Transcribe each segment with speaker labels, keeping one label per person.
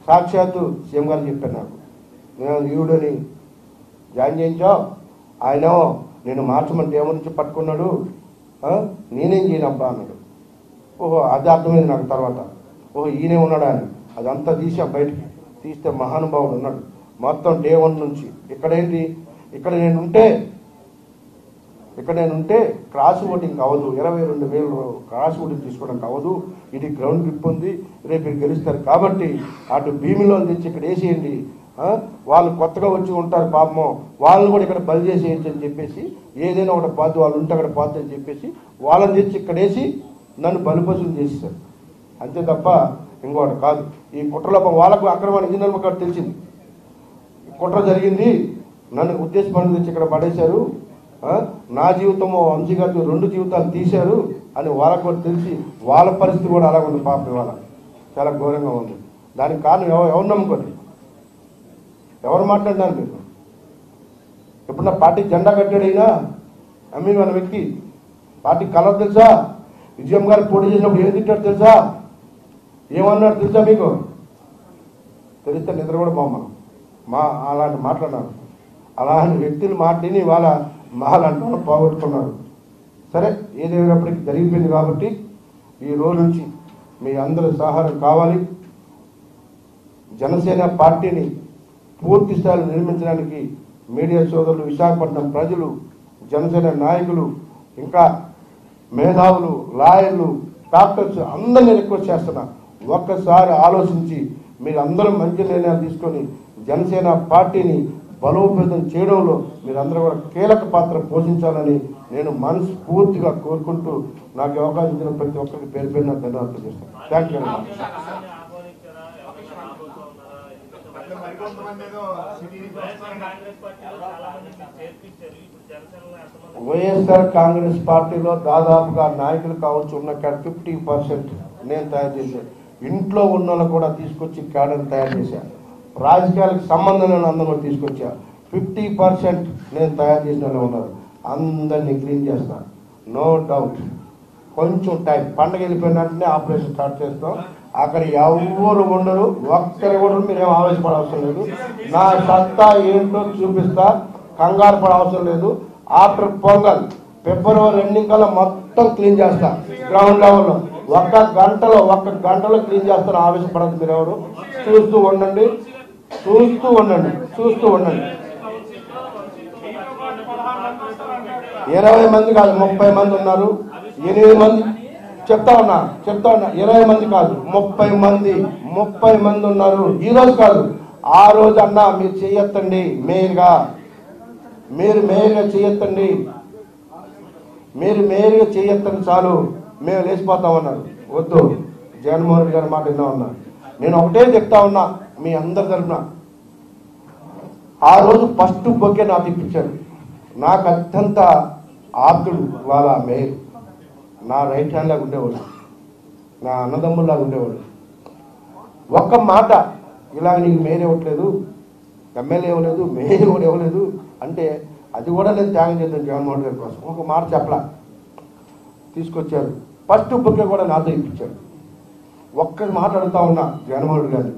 Speaker 1: సాక్షాత్తు సీఎం గారు చెప్పారు నాకు, నేను ఈవిడని జాయిన్ చేయించావు, ఆయన నేను మార్చమంటే ఏమో నుంచి పట్టుకున్నాడు, నేనేం చేయనబ్బా అన్నాడు. ఓహో అది అర్థమైంది నాకు తర్వాత, ఓహో ఈయనే ఉన్నాడా అని. అదంతా తీసాం బయటికి, తీస్తే మహానుభావుడు ఉన్నాడు మొత్తం డే 1 నుంచి. ఇక్కడేంటి, ఇక్కడ నేను ఉంటే క్రాస్ ఓటింగ్ అవ్వదు, 22,000 క్రాస్ ఓటింగ్ తీసుకోవడానికి అవ్వదు, ఇది గ్రౌండ్ గ్రిప్ ఉంది, రేపు మీరు గెలుస్తారు కాబట్టి అటు భీమిలో తెచ్చి ఇక్కడ వేసేయండి, వాళ్ళు కొత్తగా వచ్చి ఉంటారు పాపమో, వాళ్ళని కూడా ఇక్కడ బలి చేసేయచ్చు అని చెప్పేసి, ఏదైనా ఒకటి పాదు వాళ్ళు ఉంటే అక్కడ పాదు అని చెప్పేసి వాళ్ళని తెచ్చి ఇక్కడ వేసి నన్ను బలిపశులు చేసేసారు. అంతే తప్ప ఇంకోటి కాదు. ఈ కుట్రలో వాళ్ళకు అక్రమ ఇంజనీర్ ఒకటి తెలిసింది, కుట్ర జరిగింది, నన్ను ఉద్దేశపడి తెచ్చి ఇక్కడ పడేశారు, నా జీవితము వంశీ గారికి 2 జీవితాలు తీశారు అని వాళ్ళకు కూడా తెలిసి వాళ్ళ పరిస్థితి కూడా అలాగ ఉంది పాపం. ఇవాళ చాలా ఘోరంగా ఉంది. దానికి కారణం ఎవరు నమ్ముకొని, ఎవరు మాట్లాడినారు మీరు? ఇప్పుడు నా పార్టీ జెండా కట్టాడైనా అమ్మి మన వ్యక్తి, పార్టీ కలర్ తెలుసా? విజయం గారు పోటీ చేసినప్పుడు ఏం తిట్టాడు తెలుసా, ఏమన్నాడు తెలుసా మీకు? తెలిస్తే నిద్ర కూడా బాగున్నాం అలాంటి మాట్లాడినారు. అలాంటి వ్యక్తులు మాట్లాడి వాళ్ళ మాలాంటి వాళ్ళు పోగొట్టుకున్నారు. సరే ఏదేమైనప్పటికీ జరిగిపోయింది కాబట్టి ఈ రోజు నుంచి మీ అందరి సహాయం కావాలి. జనసేన పార్టీని పూర్తి స్థాయిలో నిర్మించడానికి మీడియా సోదరులు, విశాఖపట్నం ప్రజలు, జనసేన నాయకులు, ఇంకా మేధావులు, లాయర్లు, డాక్టర్స్ అందరినీ రిక్వెస్ట్ చేస్తున్నా, ఒక్కసారి ఆలోచించి మీరు అందరూ మంచి నిర్ణయాలు తీసుకొని జనసేన పార్టీని బలోపేతం చేయడంలో మీరందరూ కూడా కీలక పాత్ర పోషించాలని నేను మనస్ఫూర్తిగా కోరుకుంటూ నాకు అవకాశం ఇచ్చిన ప్రతి ఒక్కరికి పేరు పేరున ధన్యవాదాలు చేస్తాను. Thank you. వైఎస్ఆర్ కాంగ్రెస్ పార్టీలో దాదాపుగా నాయకులు కావచ్చు ఉన్న 50% నేను తయారు చేశాను. ఇంట్లో ఉన్న వాళ్ళు కూడా తీసుకొచ్చి క్యాడర్ తయారు చేశాను. రాజకీయాలకు సంబంధం లేని అందరూ తీసుకొచ్చా. 50% నేను తయారు చేసిన వాళ్ళు ఉన్నారు. అందరినీ క్లీన్ చేస్తాను, నో డౌట్. కొంచెం టైం, పండగ వెళ్ళిపోయిన వెంటనే ఆపరేషన్ స్టార్ట్ చేస్తాం. అక్కడ ఎవరు ఉండరు, ఒక్కరు కూడా మీరేం ఆవేశపడ అవసరం లేదు. నా సత్తా ఏంటో చూపిస్తా, కంగారు పడ అవసరం లేదు. ఆఫ్టర్ పొంగల్ ఫిబ్రవరి ఎండింగ్ కల్లా మొత్తం క్లీన్ చేస్తా. గ్రౌండ్ లెవెల్లో 1 గంటలో క్లీన్ చేస్తాను. ఆవేశపడదు మీరు ఎవరు. చూస్తూ ఉండండి. 20 మంది కాదు, 30 మంది ఉన్నారు. 8 మంది చెప్తా ఉన్నా 20 మంది కాదు, 30 మంది ఉన్నారు. ఈ రోజు కాదు, ఆ రోజు అన్నా మీరు చేయొత్తండి. మేయర్గా చేయొత్తండి, మీరు మేయర్గా చేయొత్తండి, చాలు మేము లేచిపోతామన్నారు. వద్దు, జగన్మోహన్ రెడ్డి గారి మాట విన్నా ఉన్నా. నేను ఒకటే చెప్తా ఉన్నా మీ అందరి తరఫున, ఆ రోజు ఫస్ట్ బొకే నాకు ఇప్పించాడు. నాకు అత్యంత ఆప్తుడు వాళ్ళ మేయర్, నా రైట్ హ్యాండ్ లాగా ఉండేవాడు, నా అన్నదమ్ముల్లాగా ఉండేవాడు. ఒక్క మాట, ఇలాగ నీకు మేయర్ ఇవ్వట్లేదు, ఎమ్మెల్యే ఇవ్వలేదు, మేయర్ కూడా ఇవ్వలేదు అంటే అది కూడా నేను త్యాగం చేద్దాను జగన్మోహన్ గారి కోసం. ఒక మాట చెప్పలా, తీసుకొచ్చారు. ఫస్ట్ బొకే కూడా నాతో ఇప్పించాడు. ఒక్క మాట అడుగుతా ఉన్నా జగన్మోహన్ రెడ్డి గారిని,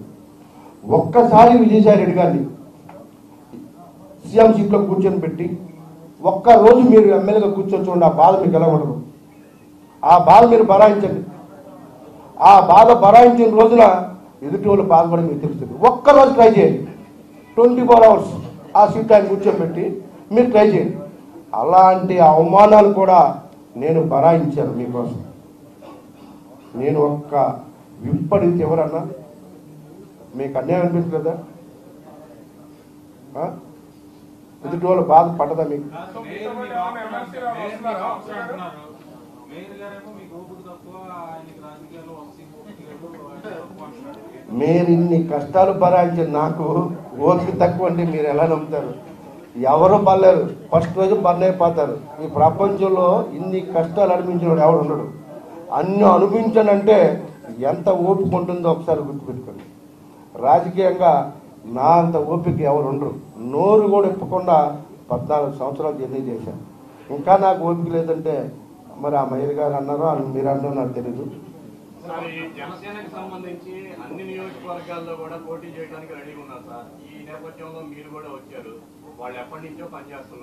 Speaker 1: ఒక్కసారి విజయసాయి రెడ్డి గారిని సీఎం సీట్లో కూర్చొని పెట్టి ఒక్కరోజు మీరు ఎమ్మెల్యేగా కూర్చొని చూడండి, ఆ బాధ మీకు ఎలా ఉండదు. ఆ బాధ మీరు బరాయించండి. ఆ బాధ బరాయించిన రోజున ఎదుటి వాళ్ళు బాధపడి మీకు తెలుస్తుంది. ఒక్కరోజు ట్రై చేయండి, 24 hours ఆ సీట్ ఆయన కూర్చోబెట్టి మీరు ట్రై చేయండి. అలాంటి అవమానాలు కూడా నేను బరాయించాను మీకోసం. నేను ఒక్క విప్పడితే ఎవరన్నా మీకు అన్యాయం అనిపించలేదా? ఎదుటి వాళ్ళు బాధ పడదా మీకు? మీరు ఇన్ని కష్టాలు భరాయించి నాకు ఓపిక తక్కువ అంటే మీరు ఎలా నమ్ముతారు? ఎవరు పర్లేరు, ఫస్ట్ రోజు బర్న్ అయిపోతారు. ఈ ప్రపంచంలో ఇన్ని కష్టాలు అనిపించిన ఎవడు ఉండడు. అన్ని అనిపించనంటే ఎంత ఓపిక ఉంటుందో ఒకసారి గుర్తుపెట్టుకోండి. రాజకీయంగా నా అంత ఓపిక ఎవరు ఉండరు. నోరు కూడా ఇప్పకుండా 14 సంవత్సరాలు జర్నీ చేశాను. ఇంకా నాకు ఓపిక లేదంటే మరి ఆ మహిళ గారు అన్నారో మీరు అన్నారో నాకు తెలీదు.
Speaker 2: సార్ ఈ జనసేనకు సంబంధించి అన్ని నియోజకవర్గాల్లో కూడా పోటీ చేయడానికి రెడీగా ఉన్నారు సార్. ఈ నేపథ్యంలో మీరు కూడా వచ్చారు. వాళ్ళు ఎప్పటి నుంచో పనిచేస్తున్నారు.